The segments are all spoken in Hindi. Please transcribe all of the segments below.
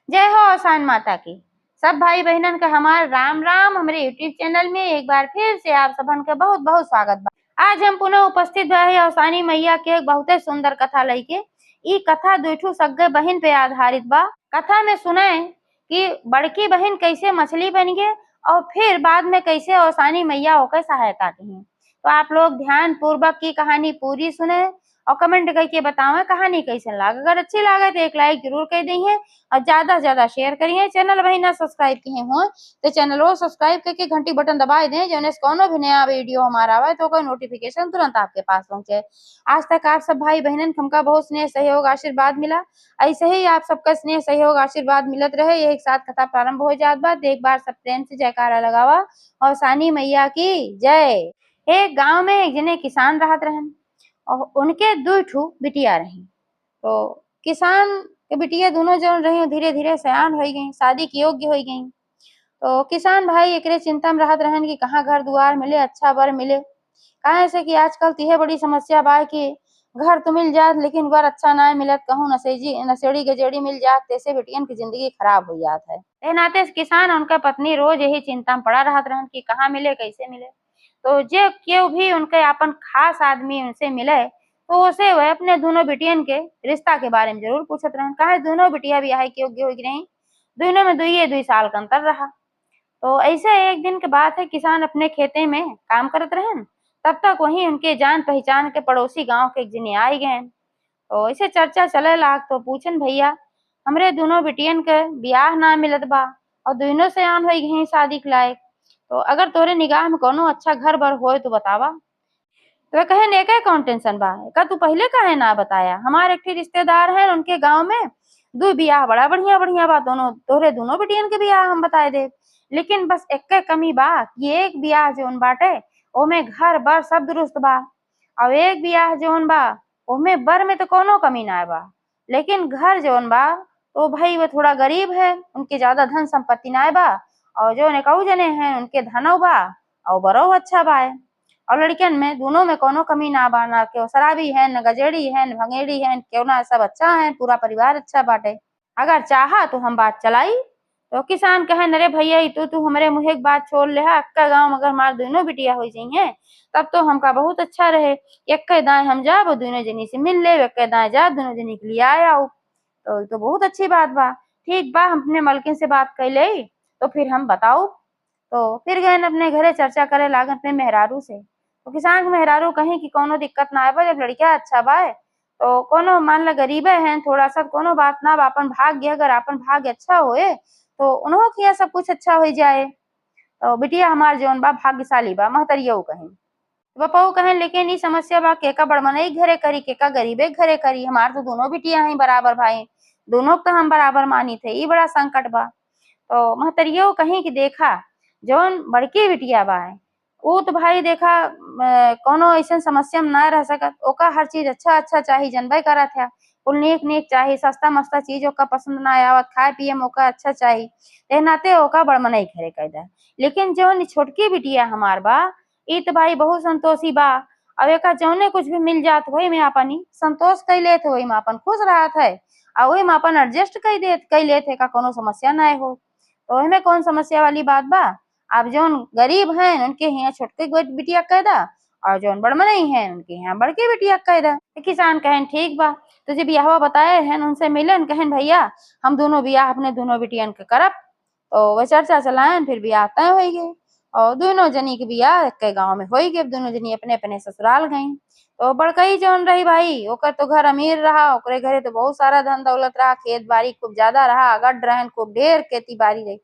जय हो आसान माता की। सब भाई बहनन का हमार राम राम। हमारे यूट्यूब चैनल में एक बार फिर से आप सबन का बहुत बहुत स्वागत बा। आज हम पुनः उपस्थित भाई औसानी मैया के एक बहुत सुंदर कथा लेके। ई कथा दुठू सगे बहन पे आधारित बा। कथा में सुने कि बड़की बहन कैसे मछली बन गए और फिर बाद में कैसे औसानी मैया होकर सहायता की। तो आप लोग ध्यान पूर्वक की कहानी पूरी सुने और कमेंट करके बताओ कहानी कैसे लगा। अगर अच्छी लगे तो एक लाइक जरूर कर दीजिए और ज्यादा से ज्यादा शेयर करिए। चैनल भाई ना सब्सक्राइब किए हो तो चैनल को सब्सक्राइब करके घंटी बटन दबा दें, जो कोनो भी नया वीडियो हमारा आवे तो कोई नोटिफिकेशन तुरंत आपके पास पहुंचे। आज तक आप सब भाई बहनन हमका बहुत स्नेह सहयोग आशीर्वाद मिला। ऐसे ही आप सबका स्नेह सहयोग आशीर्वाद मिलत रहे। एक साथ कथा प्रारंभ हो जात बा। एक बार सब प्रेम से जयकारा लगावा और सानी मैया की जय। एक गांव में एक जने किसान रहत रहन और उनके दो ठू बिटिया रही। तो किसान के बिटिया दोनों जन रही धीरे धीरे सयान हो गई, शादी के योग्य हो गई। तो किसान भाई एकरे चिंता में रहत रहन कि कहाँ घर दुआर मिले, अच्छा वर मिले। कहा ऐसे कि आजकल तो यह बड़ी समस्या बा कि घर तो मिल जात लेकिन वर अच्छा ना मिलत, कहूँ नशेड़ी गजेड़ी मिल जात तैसे बेटियन की जिंदगी खराब हो जात है। ए नाते किसान और उनका पत्नी रोज यही चिंता में पड़ा रहत रहन कि कहाँ मिले कैसे मिले। तो जो क्यों भी उनके अपन खास आदमी उनसे मिले तो उसे वह अपने दोनों बिटियन के रिश्ता के बारे में जरूर पूछत रहन। कहा दोनों बिटिया ब्याह के योग्य हो गई, दोनों में दुई साल का अंतर रहा। तो ऐसे एक दिन के बात है, किसान अपने खेते में काम करत रहन, तब तक वहीं उनके जान पहचान के पड़ोसी गांव के एक जने आई गए। तो ऐसे चर्चा चले लाग तो पूछन भैया हमरे दोनों बिटियन के ब्याह ना मिलत बा और दोनों से आन हो गई शादी के लायक। तो अगर तोरे निगाह में कोनो अच्छा घर बर होए तो बतावा। तो कहे ने का कौन टेंशन बा, का तू पहले काहे ना बताया। हमारे एक रिश्तेदार हैं उनके गांव में दो बियाह बड़ा बढ़िया बढ़िया बा, दोनों तोरे दोनों बिटियन के बियाह हम बताए दे। लेकिन बस एक कमी बा कि एक बियाह जोन बाटे ओमे घर बर सब दुरुस्त बा और एक बियाह जोन बा ओमे बर में तो कोनो कमी ना बा, लेकिन घर जोन बा तो भाई वो थोड़ा गरीब है, उनके ज्यादा धन संपत्ति ना बा और जो नेकाऊ जने हैं उनके धनौ बा और बरो अच्छा बा। और लड़कियन में दोनों में कोनो कमी ना बा, ना क्यों शराबी है न गजेड़ी है न भंगेड़ी है, क्यों ना सब अच्छा है, पूरा परिवार अच्छा बाटे। अगर चाहा तो हम बात चलाई। तो किसान कहे अरे भैया तू हमारे मुँह एक बात छोड़ ले, अक्का गाँव अगर हमारे दोनों बिटिया हो जाइए तब तो हमका बहुत अच्छा रहे। एक दाएं हम जाब दोनों जनी से मिल ले, एक दाएं जाब दोनों जनी के लिए आया हो तो बहुत अच्छी बात बा। ठीक बा, हम अपने मलकिन से बात कर ले तो फिर हम बताओ। तो फिर गए अपने घरे चर्चा करे लागन अपने मेहरारू से। तो किसान के मेहरारू कहीं कि कोनो दिक्कत ना आए, जब लड़किया अच्छा बा तो कोनो मान ला गरीबे हैं थोड़ा सा कोनो बात ना बा, अपन भाग्य अगर अपन भाग्य अच्छा होए तो उन्हों किया सब कुछ अच्छा हो जाए। तो बिटिया हमार जौन बा भाग्यशाली बा, महतरियो कहीं बपाऊ कहें लेकिन ई समस्या बा केका बड़मनई घरे करी केका गरीबे घरे करी, हमार तो दोनों बिटिया हैं बराबर भाई, दोनों तो हम बराबर मानी थे, ई बड़ा संकट बा। तो महतरियो कहीं कि देखा जौन बड़की बिटिया बा वो तो भाई देखा कोनो ऐसा समस्या में ना रह सकत, ओका हर चीज अच्छा अच्छा चाहिए जनबे करत है, कुल नेक नेक चाहिए, सस्ता मस्ता चीज ओका पसंद ना आवत, खाए पिए में ओका अच्छा चाहिए ते नाते ओका बड़मनई घरे कह दे। लेकिन जौन छोटकी बिटिया हमार बा ई तो भाई बहुत संतोषी बा, अब एका जौने कुछ भी मिल जात वही में अपनी संतोष कर लेत वही में अपन खुश रहत है और वही में अपन एडजस्ट कर लेत है, का कोनो समस्या ना हो। तो हमें कौन समस्या वाली बात बा। अब जौन गरीब हैं उनके यहाँ छोटके बिटिया कह दा और जौन बड़मनई हैं उनके यहाँ बड़के बिटिया कह दा। किसान कहें ठीक बा, तुझे बियाहवा बताए हैं उनसे मिलन, कहें भैया हम दोनों बियाह अपने दोनों बिटियन के करब। तो वह चर्चा चलाएं फिर बियाह तय हो गए और दोनों जनी के बियाह एक गाँव में हो गए। दोनों जनी अपने अपने ससुराल गई। तो बड़कई जौन रही भाई ओकर तो घर अमीर रहा, ओकरे घरे तो बहुत सारा धन दौलत रहा, खेत बाड़ी खूब ज्यादा रहा, गढ़ रहन खूब ढेर खेती बाड़ी रही।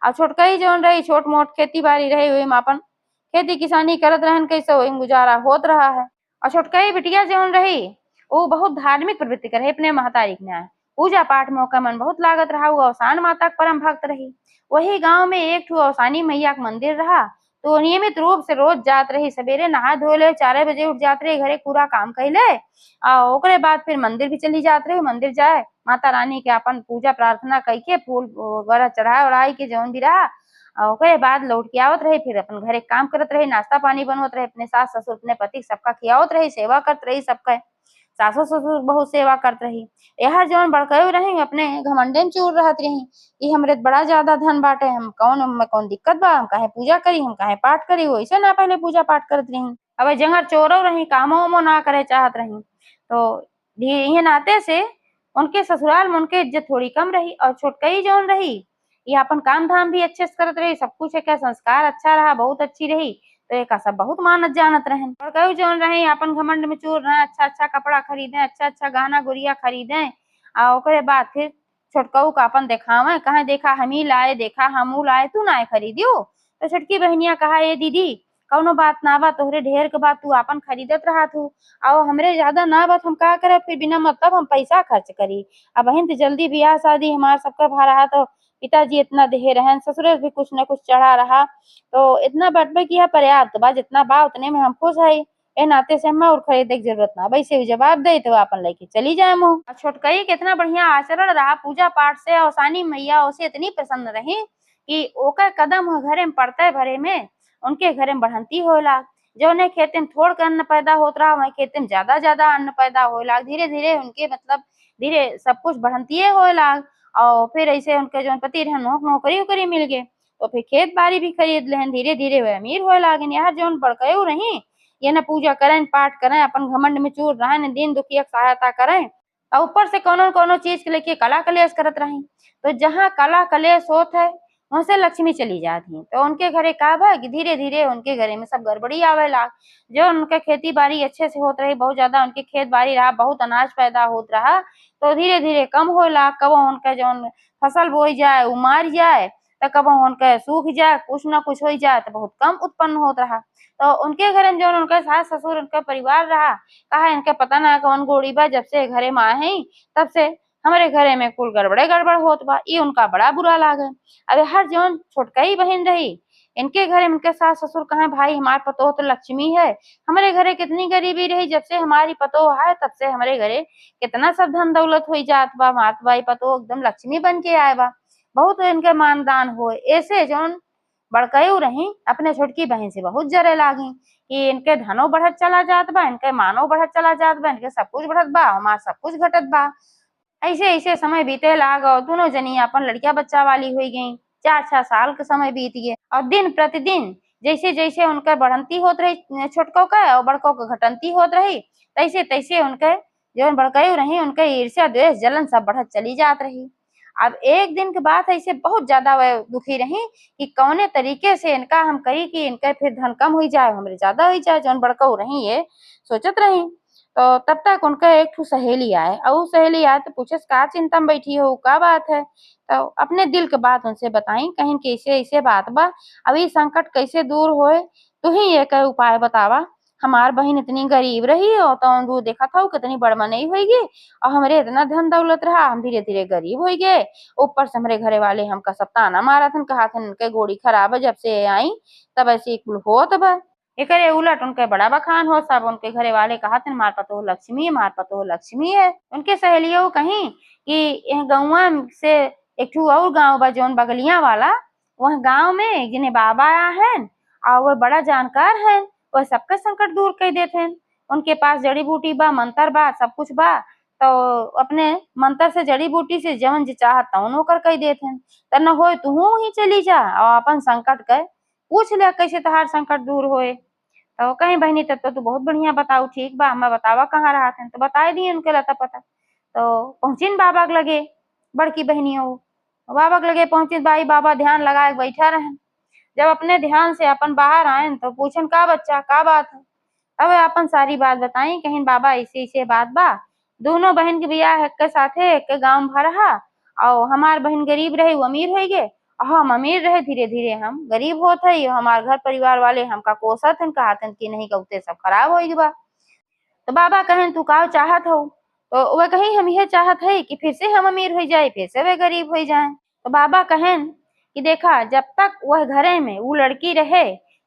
और छोटकई जौन रही छोट मोट खेती बाड़ी रही वही में अपन खेती किसानी करत रहन, कैसे वही गुजारा होत रहा है। और छोटकई बिटिया जौन रही वो बहुत धार्मिक प्रवृत्ति करे अपने महतारी के न्याय, पूजा पाठ में ओका मन बहुत लागत रहा, वो अवसान माता के परम भक्त रही। वही गांव में एक ठो अवसानी मैया का मंदिर रहा, तो नियमित रूप से रोज जात रही, सवेरे नहा धो ले 4 बजे उठ जात रही, घरे पूरा काम कर ले और ओकरे बाद फिर मंदिर भी चली जात रही। मंदिर जाए माता रानी के अपन पूजा प्रार्थना करके फूल वगैरह चढ़ाए उड़ाई के जौन भी रहा ओकरे बाद लौट के आवत रही, फिर अपन घरे काम करत रही, नाश्ता पानी बनवत रहे, अपने सास ससुर अपने पति सबका खियावत रही, सेवा करत रही सबका। सासु ससुर बहुत सेवा करत रही। एहर जौन बड़कऊ रही अपने घमंडे में चूर रहत रही कि हमरे बड़ा ज्यादा धन बाटे, हम कौन दिक्कत बा, हम काहे पूजा करी, हम काहे पाठ करी, वैसे ना पहले पूजा पाठ करत रही। अब जंगर चोरो रही, कामो उमो ना करे चाहत रही, तो ये नाते से उनके ससुराल में उनके इज्जत थोड़ी कम रही। और छोटकई जौन रही ये अपन काम धाम भी अच्छे से करत रही, सब कुछ एक संस्कार अच्छा रहा, बहुत अच्छी रही, तो एक सब बहुत मानत जानत रहे। बड़कऊ जौन रही अपन घमंड में चूर रहे, अच्छा अच्छा कपड़ा खरीदे, अच्छा अच्छा गहना गुड़िया खरीदे, और ओकरे बाद फिर छोटकऊ का अपन दिखावे, कहे देखा हम ही लाए, देखा हमू लाए, तू ना खरीदियो। तो छोटकी बहनिया कहा ये दीदी कौनो बात ना बा, तोहरे ढेर के बात तू अपन खरीदत रहा तू, और हमरे ज्यादा ना बात हम का करे, फिर बिना मतलब हम पैसा खर्च करी। अब बहन तो जल्दी ब्याह शादी हमार सबका भा रहा, तो पिताजी इतना दे रहे, ससुरे भी कुछ न कुछ चढ़ा रहा, तो इतना बटबे किया पर्याप्त बा, जितना बा उतने में हम खुश है, ए नाते से हमें और खरीदे की जरूरत ना। वैसे जवाब दे तो अपन लेके चली जाए मुँह। छोटकई कितना बढ़िया आचरण रहा, पूजा पाठ से और सानी मैया उसे इतनी प्रसन्न रही कि ओकर कदम घरे में पड़ते भरे में उनके घरे में बढ़ंती होला। जो उन्हें खेते में थोड़ अन्न पैदा होत रहा, वही खेते में ज्यादा ज्यादा अन्न पैदा हो लाग, धीरे धीरे उनके मतलब धीरे सब कुछ बढ़ंती हो लाग। और फिर ऐसे उनके जो पति रहे नौकरी उकरी मिल गए, तो फिर खेत बाड़ी भी खरीद लें, धीरे धीरे वे अमीर हो लागन। यार जो बड़कऊ रही ये न पूजा करें पाठ करें, अपन घमंड में चूर रहे, न दिन दुखिया सहायता करें, और ऊपर से कोनो कोनो चीज के लेके कला कलेश करत रही। तो जहाँ कला कलेश होत है वहां से लक्ष्मी चली जाती, तो उनके घरे का बा कि धीरे धीरे उनके घरे में सब गड़बड़ी आवे लाग। जो उनके खेती बाड़ी अच्छे से होत रही, बहुत ज्यादा उनके खेत बाड़ी रहा, बहुत अनाज पैदा होत रहा, तो धीरे धीरे कम हो लाग। कब उनका जो फसल बोई जाए उमार जाए, तो कब उनके सूख जाए, कुछ न कुछ हो जाए, तो बहुत कम उत्पन्न होत रहा। तो उनके घरे में जो उनके सास ससुर उनका परिवार रहा, कहा इनके पता ना कौन गोड़ी बा, जब से घरे में आए हैं तब से हमारे घरे में कुल गड़बड़े गड़बड़ होत बा, ये उनका बड़ा बुरा लागे। अब हर जौन छोटकई बहन रही इनके घरे में इनके सास ससुर कहे भाई हमारे पतोह तो लक्ष्मी है, हमारे घरे कितनी गरीबी रही, जब से हमारी पतोह है तब से हमारे घरे कितना सब धन दौलत हो जात बा, मात बाई पतोह एकदम लक्ष्मी बन के आए बा, बहुत इनके मानदान हो। ऐसे जौन बड़कऊ रही अपने छोटकी बहन से बहुत जरे लागी कि इनके धनो बढ़त चला जात बा, इनके मानो बढ़त चला जात बा, इनके सब कुछ बढ़त बा, हमार सब कुछ घटत बा। ऐसे ऐसे समय बीते लाग और दोनों जनी अपन लड़किया बच्चा वाली हुई गई। 4-6 साल के समय बीत गए और दिन प्रतिदिन जैसे जैसे उनका बढ़ंती होत रही छोटकों का और बड़कों का घटंती होत रही, तैसे तैसे उनके जो बड़कई रही उनके ईर्ष्या द्वेष जलन सब बढ़त चली जात रही। अब एक दिन के बाद ऐसे बहुत ज्यादा वह दुखी रही कि कौने तरीके से इनका हम करी कि इनका फिर धन कम हो जाए, हमरे ज्यादा हो जाए। जो बड़कऊ रही ये सोचत रही, तो तब तक उनका एक ठो सहेली आए और सहेली आए तो पूछे का चिंता में बैठी हो, का बात है, तो अपने दिल के बात उनसे बताई, कहीं कैसे ऐसे बात बा, अभी संकट कैसे दूर होए, तू ही एक उपाय बतावा। हमार बहन इतनी गरीब रही हो तो देखा था कितनी बड़मनई होगी, और हमारे इतना धन दौलत रहा, हम धीरे धीरे गरीब हो गए। ऊपर से हमारे घरे वाले हमका सब ताना मारा था, कहा था इनके गोड़ी खराब है, जब से आई तब ऐसे कुल होत बा। एकरे उलट उनके बड़ा बखान हो, सब उनके घरे वाले कहा थे मार पतोह लक्ष्मी, मार पतोह लक्ष्मी है। उनके सहेलियों कहीं कि गौवा से एक ठू और गाँव बा जौन बगलिया वाला, वह गाँव में जिन्हें बाबा है और वह बड़ा जानकार है, वह सबका संकट दूर कर देते हैं। उनके पास जड़ी बूटी बा, मंत्र बा, सब कुछ बा, तो अपने मंत्र से जड़ी बूटी से जवन जी चाहत तवन ओकर कह देते हैं। त न होए तू ही चली जा और अपन संकट के पूछ ले कैसे तहार संकट दूर होए। तो कहीं बहनी तब तो तू बहुत बढ़िया बताऊ, ठीक बा मैं बतावा कहाँ रहा थे, तो बताए दिए उनके लता पता। तो पहुंची बाबा के लगे बड़की बहनी हो, बाबा के लगे पहुंची भाई, बाबा ध्यान लगा के बैठा रहे। जब अपने ध्यान से अपन बाहर आए तो पूछन का बच्चा का बात है, अब अपन सारी बात बताई, कहीं बाबा ऐसे ऐसे बात बा, दोनों बहन के बियाह एक के साथे एक के गाँव में रहा, और हमार बहन गरीब रहे वो अमीर हो गए, हम अमीर रहे धीरे धीरे हम गरीब होत है, हमार घर परिवार वाले हमका कोसत हन, कहतन कि नहीं कहते सब खराब हो बा। तो बाबा कहें तू का चाहत हो, तो वह कही हम यह चाहत है कि फिर से हम अमीर हो जाए, फिर से वे गरीब हो जाए। तो बाबा कहें कि देखा जब तक वह घरे में वो लड़की रहे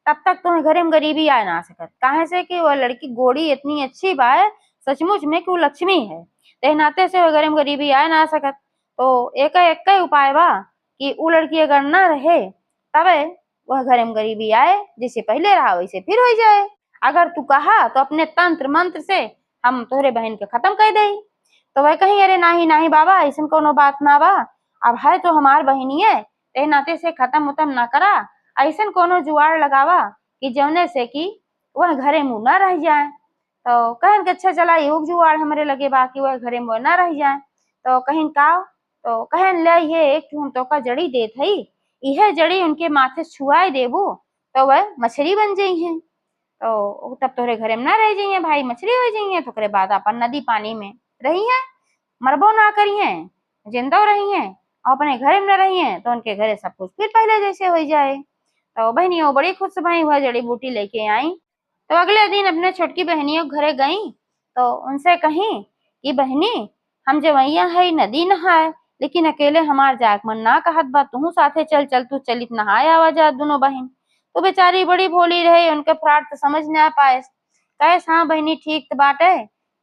तब तक तुम्हें घरे में गरीबी आ ना सकत, काहे से कि वह लड़की गोड़ी इतनी अच्छी बा सचमुच में कि वो लक्ष्मी है, ते नाते से वह घरे में गरीबी आ ना सकत। तो एक उपाय बा कि वो लड़की अगर ना रहे तबे वह घरे में गरीबी आए, जैसे पहले रहा वैसे फिर हो जाए। अगर तू कहा तो अपने तंत्र मंत्र से हम तोहरे बहन के खत्म कर दे। तो वह कहीं अरे नाही नाही बाबा ऐसा कोनो बात ना बा, अब है तो हमार बहनी है, ते नाते से खत्म उतम ना करा, ऐसा कोनो जुआड़ लगावा कि जौने से कि वह घरे मुँह न रह जाए। तो कहन के अच्छा चला योग जुआड़ हमरे लगे बा कि वह घरे मुँह न रह जाए। तो कहिन का, तो कहन ले ये एक हम तो का जड़ी देत हई, यह जड़ी उनके माथे छुआए देबू तो वह मछली बन जाइ है। तो तब तोहरे घरे में ना रह जाइए भाई, मछली हो जाइए। तो करे बाद अपन नदी पानी में रही है, मरबो ना करी है, जिंदो रही है, अपने घरे में रही है तो उनके घरे सब कुछ फिर पहले जैसे हो जाए। तो बहनियों बड़ी खुश भई, वह जड़ी बूटी लेके आई। तो अगले दिन अपने छोटकी बहनियों घरे गई तो उनसे कही कि बहनी हम जवैया है नदी नहाए, लेकिन अकेले हमार जाक मन ना कहत बा, तू साथे चल चल, तू चलित नहाए आवा जा दोनों बहन। तो बेचारी बड़ी भोली रही, उनके फ्राट तो समझ ना पाए। कहे हाँ बहनी ठीक तो बाटे,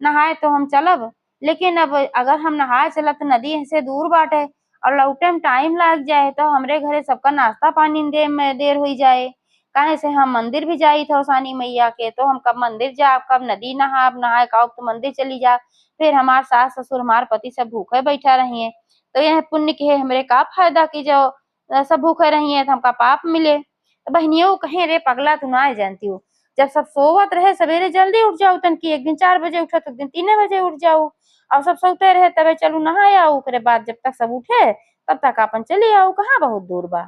नहाए तो हम चलब, लेकिन अब अगर हम नहाए चलब तो नदी से दूर बाटे और लौटे में टाइम लग जाए तो हमरे घरे सबका नाश्ता पानी दे में देर हो जाए। काहे से हम मंदिर भी जाई थे ओसानी मैया के, तो हम कब मंदिर जाब कब नदी नहाब, नहाए कब तो मंदिर चली जा, फिर हमार सास ससुर हमार पति सब भूखे बैठा रहिए, तो यह पुण्य के हमरे का फायदा कि जो सब भूखे रहिए तो हमका पाप मिले। तो बहनियों कहे रे पगला तू ना जानती हो, जब सब सोवत रहे सवेरे जल्दी उठ जाओ, तन की एक दिन 4 बजे उठा तो एक दिन 3 बजे उठ जाओ, और सब सोते रहे तबे चलू नहाए आओ, ओकरे बाद जब तक सब उठे तब तक अपन चली आओ, कहाँ बहुत दूर बा।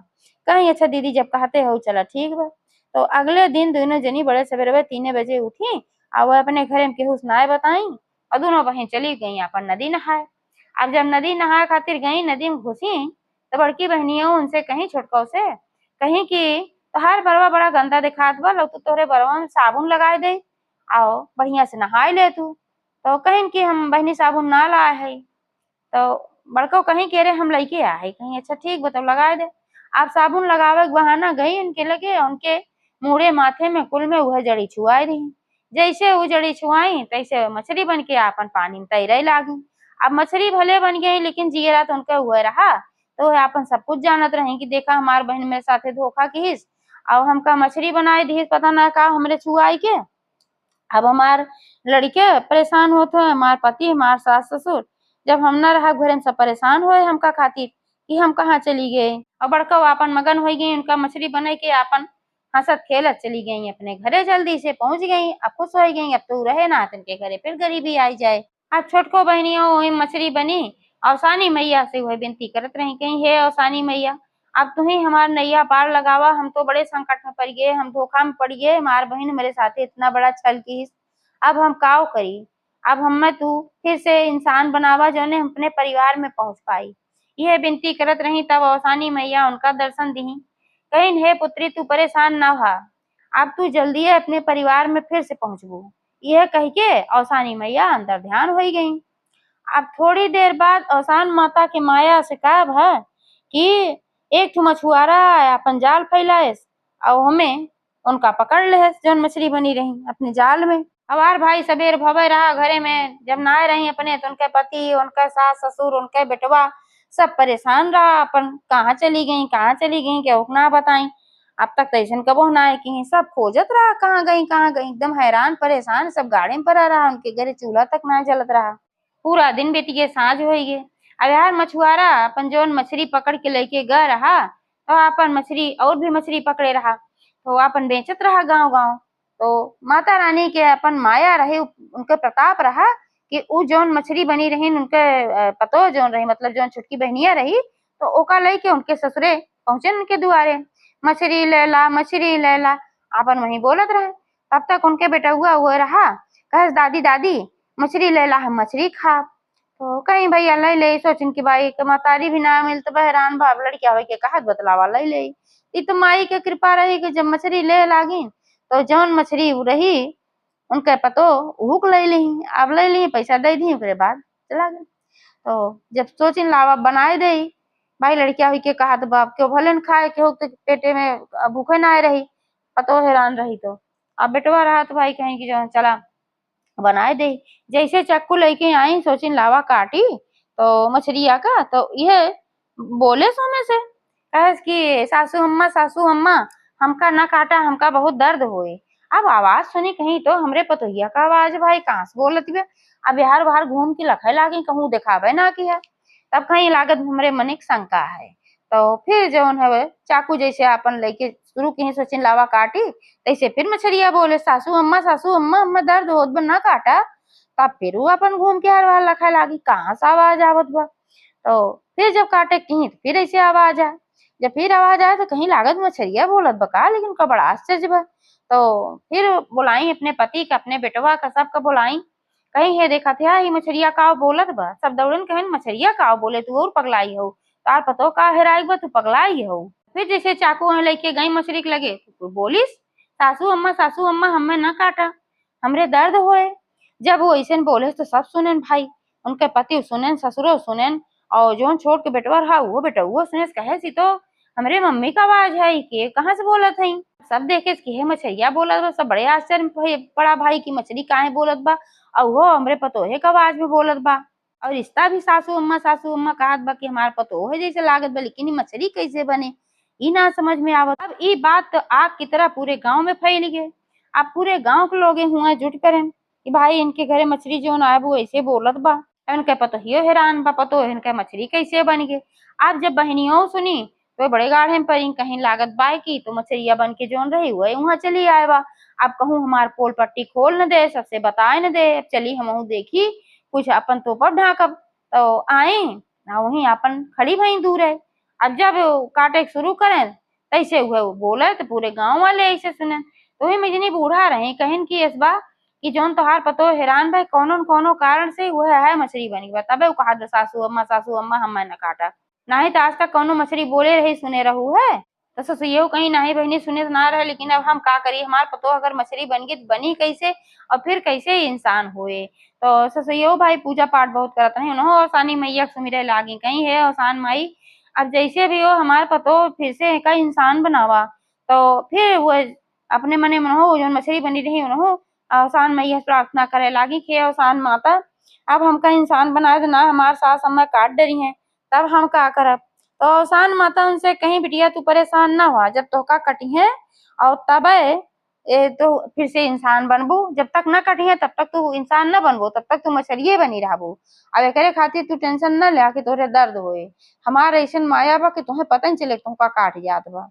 कहीं अच्छा दीदी जब कहते हो चला ठीक बा। तो अगले दिन दोनों जनी बड़े सवेरे 3 बजे उठी और वह अपने घरे में केहू सुनाए बताई और दोनों बहन चली गई अपन नदी नहाए। अब जब नदी नहाए खातिर गई, नदी में घुसी तो बड़की बहनियों उनसे कहीं छोटकों से कहीं कि तोहार बरवा बड़ा गंदा दिखात बा, लो तो तोहरे बरवा में साबुन लगाए दे आओ बढ़िया से नहाए ले तू। तो कहीं कि हम बहनी साबुन ना लाए है। तो बड़को कहीं कह रहे हम लइके आ है, कहीं अच्छा ठीक बताओ लगाए दे। आप साबुन लगावे के बहाना गई उनके लगे, उनके मुड़े माथे में कुल में वह जड़ी छुआई रही। जैसे वो जड़ी छुआई तैसे मछली बन के अपन पानी में तैरे लागी। अब मछली भले बन गई लेकिन जियरा तो उनका हुआ रहा, तो अपन सब कुछ जानत रहे कि देखा हमार बहन मेरे साथे धोखा किस, अब हमका मछली बनाए दी पता ना का हमरे छुआई के। अब हमार लड़के परेशान होते हैं, हमार पति हमार सास ससुर जब हम न रहा घरे में सब परेशान हुए हमका खातिर कि हम कहाँ चली गए। और बड़का अपन मगन हो गई, उनका मछली बने के अपन हंसत खेलत चली गई अपने घरे, जल्दी से पहुंच गई। अब खुश हो गई, अब तो रहे ना तिनके घरे फिर गरीबी आई जाए। अब छोटको बहनियों वही मछली बनी, अवसानी मैया से वह विनती करत रही कहीं हे अवसानी मैया अब तू ही हमार नैया पार लगावा, हम तो बड़े संकट में पड़ गए, हम धोखा में पड़ गए, हमार बहन मेरे साथे इतना बड़ा छल की, अब हम काव करी। अब हमें तू फिर से इंसान बनावा जो ने अपने परिवार में पहुंच पाई। यह विनती करत रही तब अवसानी मैया उनका दर्शन दी। कहीं हे पुत्री तू परेशान ना हो, अब तू जल्दी अपने परिवार में फिर से पहुंचबू। यह कह के अवसानी मैया अंदर ध्यान हो गई। अब थोड़ी देर बाद अवसान माता के माया से का है कि एक ठो मछुआरा अपन जाल फैलाए और हमें उनका पकड़ ले जौन मछली बनी रही अपने जाल में। हमार भाई सबेर भवे रहा घरे में, जब नहाए रही अपने तो उनके पति उनका सास ससुर उनके बेटवा सब परेशान रहा, अपन कहाँ चली गई क्या ना बताई। अब तक तैसन कबो ना है कि सब खोजत रहा कहाँ गई, एकदम हैरान परेशान सब गाड़ी में पड़ा रहा, उनके घरे चूल्हा तक ना जलत रहा। पूरा दिन बेटी के साँझ हो गए। अब यार मछुआरा अपन जौन मछली पकड़ के लेके गए रहा तो अपन मछली और भी मछली पकड़े रहा, तो अपन बेचत रहा गांव गांव। तो माता रानी के अपन माया रहे, उनके प्रताप रहा कि उ जौन मछली बनी रही उनके पतो जौन रही मतलब जौन छुटकी बहनिया रही, तो ओका लेके उनके ससुरे पहुंचे उनके दुआरे, मछली ले ला अपन वही बोलत रहे। तब तक उनके बेटा हुआ रहा कहे दादी दादी मछली ले ला हम मछली खा। तो कहीं भैया ले ले सोचिन की भाई मतारी भी ना मिल तो बहरान भाव लड़किया हो के कहत बतलावा ले ले। ई तो माई के कृपा रही कि जब मछली ले लागी तो जौन मछली रही उनके पतो उहुक ले ली, अब ले ली पैसा दे दी ओकरे बाद चला गए। तो जब सोचिन लावा बनाए दे, भाई लड़किया हुई के कहत बाप क्यों भले न खाए के हो तो पेटे में भूखे ना रही, पतो हैरान रही। तो अब बेटवा रहा तो भाई कहीं की जो चला बनाए दे। जैसे चाकू लेके आई सोचिन लावा काटी तो मछलिया का तो यह बोले सो में से कहे कि सासू अम्मा हमका ना काटा, हमका बहुत दर्द हुए। अब आवाज सुनी कहीं तो हमरे पतोहिया का आवाज भाई कहाँ से बोलत बे। अब यार बाहर घूम के लखे लागी कहूँ दिखावे ना की है। तब कहीं लागत हमरे मन एक शंका है। तो फिर जौन है चाकू जैसे अपन लेके शुरू की सोचिन लावा काटी, तैसे फिर मछरिया बोले सासू अम्मा अम्मा दर्द होत बा ना काटा। तब फिर वो अपन घूम के हर बार लखे लागी कहाँ से आवाज आवत बा। तो फिर जब काटे कहीं तो फिर ऐसे आवाज आए। जब फिर आवाज आए तो कहीं लागत मछरिया बोलत बका, लेकिन का बड़ा आश्चर्य बा। तो फिर बुलाई अपने पति का अपने बेटवा का सबका बुलाई, कहीं है देखा थे ही मछरिया का बोलत बा। सब दौड़न कहन मछरिया का बोले तू और पगलाई हो, तार पतो का हेराई बा तू पगलाई हो। फिर जैसे चाकू लेके गई मछली के लगे तो बोलिस सासू अम्मा हमें न काटा, हमरे दर्द होए। जब वो ऐसे बोले तो सब सुनेन भाई, उनके पति सुनेन ससुरो सुनेन और जोन छोड़ के बेटवा रहा वो बेटा वो सुने कहे सी तो हमरे मम्मी का आवाज है कि कहाँ से बोलत है। सब देखे कि हे मछरिया बोलत बा, सब बड़े आश्चर्य पड़ा भाई की मछली काहे बोलत बा और वो हमरे पतोहे का आवाज में बोलत बा। और रिश्ता भी सासू अम्मा कहत बा कि हमार पतोहे जैसे लागत बा, लेकिन मछली कैसे बने ई ना समझ में आवत। अब ई बात तो आग की तरह पूरे गांव में फैल गए। अब पूरे गांव के लोग हुआ जुट करे कि भाई इनके घरे मछली जो ना है वो ऐसे बोलत बा। इनके पतोहियो हैरान बा पतो इनके मछली कैसे बन गए। अब जब बहनियों सुनी तो बड़े गाढ़े में पड़ी, कहीं लागत बाय की तो मछरिया बन के जोन रही हुए वहां चली आए बा। अब कहूँ हमार पोल पट्टी खोल न दे, सबसे बताए न दे, चली हम देखी कुछ अपन तो पर ढाकब। तो आए ना वही अपन खड़ी भई दूर है। अब जब काटे शुरू करें तैसे हुए वो बोले तो पूरे गांव वाले ऐसे सुने। तो वही में बूढ़ा रहे कहन की इस बा कि जोन तोहार पतो हैरान भाई कोनो न कोनो कारण से हुए है मछली बनी बा। तबे कहा सासू अम्मा हमें न काटा, नहीं तो आज तक कोनो मछली बोले रही सुने रहू है। तो ससुइयो कहीं नहीं बहनी सुने तो ना रहे, लेकिन अब हम का करिए हमार पतो अगर मछली बन गई तो बनी कैसे और फिर कैसे इंसान हुए। तो ससुइयो भाई पूजा पाठ बहुत करत रहे, उन्हों आसानी मैया सुमिरे लागी कहीं है आसान माई अब जैसे भी हो हमार पतो फिर से का इंसान बनावा। तो फिर वो अपने मने मन हो जो मछली बनी रही उन्हों आसान मैया प्रार्थना करे लागी कि आसान माता अब हमका इंसान बनाए तो ना हमार सास अम्मा काट डरी है, तब हम का करब। तो आसान माता उनसे कहीं बिटिया तू परेशान ना हुआ, जब तोहका कटी है और तब तो फिर से इंसान बनबू, जब तक न कटी है तब तक तू इंसान न बनबो, तब तक तू मछलिए बनी रहबू। अब एकरे खातिर तू टेंशन न ले कि तोरे दर्द होए, हमार ऐसन माया बा कि तुम्हें पता नहीं चले तुमका काट जात बा।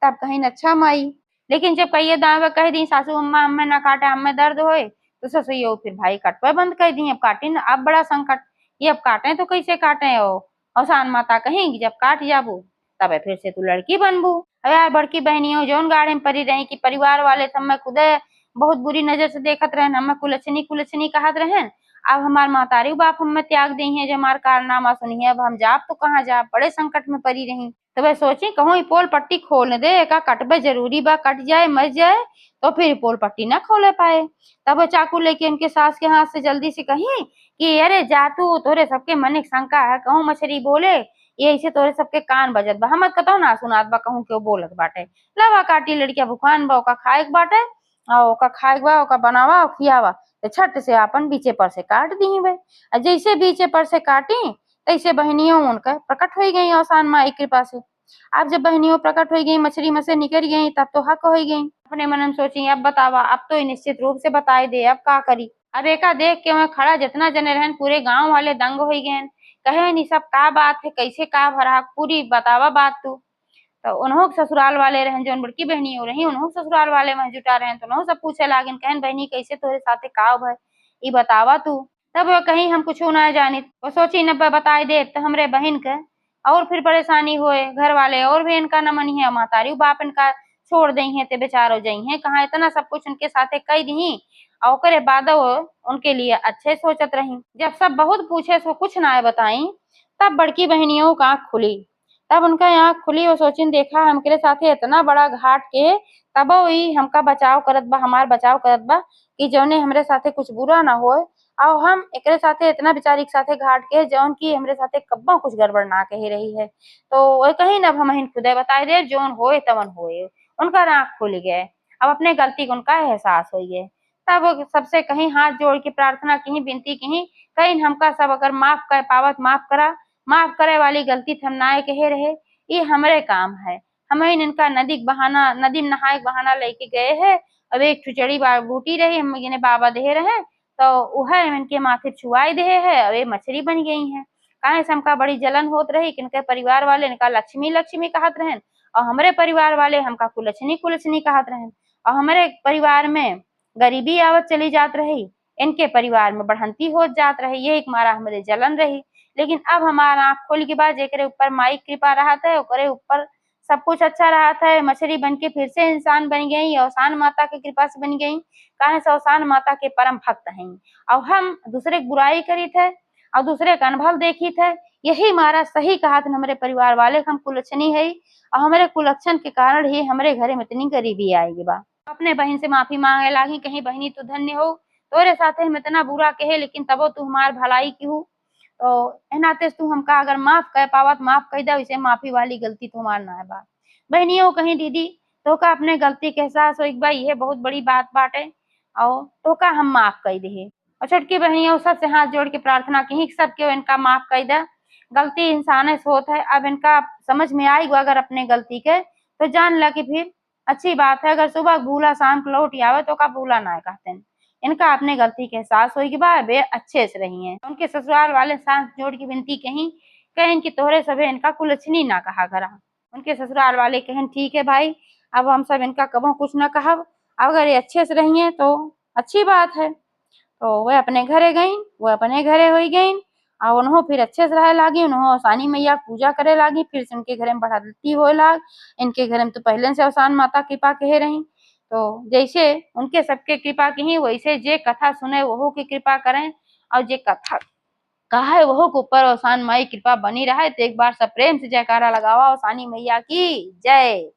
तब कहीं अच्छा माई, लेकिन जब कहिए दावा कह दी सासू अम्मा हमें ना काटे हमें दर्द होए तो ससुइयो फिर भाई कटवा बंद कर दी। अब काटी न अब बड़ा संकट, ये अब काटे तो कैसे काटे हो। औसान माता कहेंगी जब काट जाबू तब फिर से तू लड़की बनबू। यार बड़की बहनियों जोन गाड़े में पड़ी रही कि परिवार वाले सब मैं खुदे बहुत बुरी नजर से देखत रहन, हमें कुलछनी कहत रहन। अब हमार मातारी बाप हमें त्याग दी है, जो हमार कारनामा सुनी है, अब हम जाब तो कहाँ जाब, बड़े संकट में पड़ी रही। तो वह सोची कहूँ पोल पट्टी खोल दे का कटबे जरूरी बा, कट जाए मर जाए तो फिर पोल पट्टी ना खोले पाए। तब वो चाकू लेके उनके सास के हाथ से जल्दी से कही कि अरे जा तू तोरे सबके मन एक शंका है, कहूँ मछली बोले ये ऐसे तोरे सबके कान बजत बा, हम कतो ना सुनात बा कहूँ क्यों बोलत बाटे। लवा काटी लड़किया भुखान बा ओका खाए के बाटे और ओका खाए के बा ओका बनावा और खियावा। तो छट से अपन बीचे पर से काट दी भाई। जैसे बीचे पर से काटी तैसे बहनियों उनका प्रकट हो गई आसान माई कृपा से। अब जब बहनियों प्रकट हो गई मछली में से निकल गई तब तो हक हो गई। अपने मन में सोची अब बतावा अब तो निश्चित रूप से बताई दे अब का करी। अब एका देख के मैं खड़ा जितना जने रहन पूरे गांव वाले दंग हो गए, कहे नहीं सब का बात है कैसे का भरा पूरी बतावा बात तू। तो उन्हों ससुराल वाले रहन जो बड़की बहनी हो रही उन्हों ससुराल वाले वहां जुटा रहे तो उन्हों सब पूछे लागन कहन बहनी कैसे तोरे साथे का भय ई बतावा तू। तब वो कहीं हम कुछ ना जानी वो सोची न बताई दे तो हमरे बहन के और फिर परेशानी होए, घर वाले और भी इनका न मनी है, मातारी बाप इनका छोड़ दई है ते बेचारो जई है कहाँ, इतना सब कुछ उनके साथे कह दी और ओकरे बाद उनके लिए अच्छे सोचत रही। जब सब बहुत पूछे सो कुछ ना बताई तब बड़की बहनियों का आँख खुली। तब उनका आँख खुली और सोचिन देखा हमके साथे इतना बड़ा घाट के तब वही हमका बचाव करत बा, हमार बचाव करत बा कि जौने हमरे साथे कुछ बुरा ना होए और हम एकरे साथे इतना बेचारी के साथे घाट के जौन की हमरे साथे कब्बो कुछ गड़बड़ ना कही रही है। तो वो कहीं न अब हम खुदे बताई दे जोन होए तवन होए। उनका आँख खुल गए, अब अपने गलती का उनका एहसास हो गए। तब सबसे कहीं हाथ जोड़ के प्रार्थना की विनती की कहीं हमका सब अगर माफ कर पावत माफ करा, माफ करे वाली गलती हम ना कहे रहे ये हमरे काम है। हमें इनका नदी में नहाए बहाना लेके गए है अब एक ठुचड़ी बूटी रही हम इन्हें बाबा दे रहे तो वह इनके माथे छुआई दे है। अब ये मछली बन गई है। काहे से हमका बड़ी जलन होत रही कि इनके परिवार वाले इनका लक्ष्मी लक्ष्मी कहत रहन और हमारे परिवार वाले हमका कुलछनी कुलछनी कहत रहन और हमारे परिवार में गरीबी आवत चली जात रही, इनके परिवार में बढ़ंती हो जात रही। ये एक मारा हमारे जलन रही। लेकिन अब हमारा आँख खोल के बाद जेकरे ऊपर माई कृपा रहा था ओकरे ऊपर सब कुछ अच्छा रहा था। मछली बन के फिर से इंसान बन गई, औसान माता की कृपा से बन गई। काहे से औसान माता के परम भक्त हैं और हम दूसरे की बुराई करी थे और दूसरे का अनुभव देखी थे। यही मारा सही कहा था हमारे परिवार वाले हम कुलक्षणी है और हमारे कुलक्षण के कारण ही हमारे घरे में इतनी गरीबी आएगी बा। अपने बहन से माफी मांगे लागी कहीं बहनी तो धन्य हो, तोरे साथे हम इतना बुरा कहे लेकिन तबो तू हमार भलाई की हो तो एनाते तू हमका अगर माफ कर पावत माफ कर दे। वैसे माफी वाली गलती तुम्हार ना है बा। बहनियों कहीं दीदी तो का अपने गलती के एहसास हो एक बार ये बहुत बड़ी बात बाटे और तो का हम माफ कर दे। और छोटकी बहनियों सबसे हाथ जोड़ के प्रार्थना की सबके इनका माफ कर दे। गलती इंसान से होता है। अब इनका समझ में आएगा अगर अपने गलती के तो जान ला कि फिर अच्छी बात है। अगर सुबह भूला शाम को लौट आवे तो का भूला ना कहते हैं। इनका अपने गलती के एहसास होगी बा वे अच्छे से रही हैं। उनके ससुराल वाले साथ जोड़ की विनती कहीं कि तोहरे सभी इनका कुलछनी ना कहा करा। उनके ससुराल वाले कहें ठीक है भाई अब हम सब इनका कबो कुछ ना कहब, अगर ये अच्छे से रही हैं तो अच्छी बात है। तो वह अपने घरे गई, वो अपने घरे हो गई और उन्हों फिर अच्छे से रहे लागी। उन्हों औसानी मैया पूजा करे लागी। फिर से उनके घर में बढ़ती हो लाग। इनके घर में तो पहले से औसान माता कृपा कहे रही। तो जैसे उनके सबके कृपा की वैसे जे कथा सुने वह की कृपा करें और जे कथा कहा है वह के ऊपर औसान माई कृपा बनी रहे। तो एक बार सब प्रेम से जयकारा लगावा औसानी मैया की जय।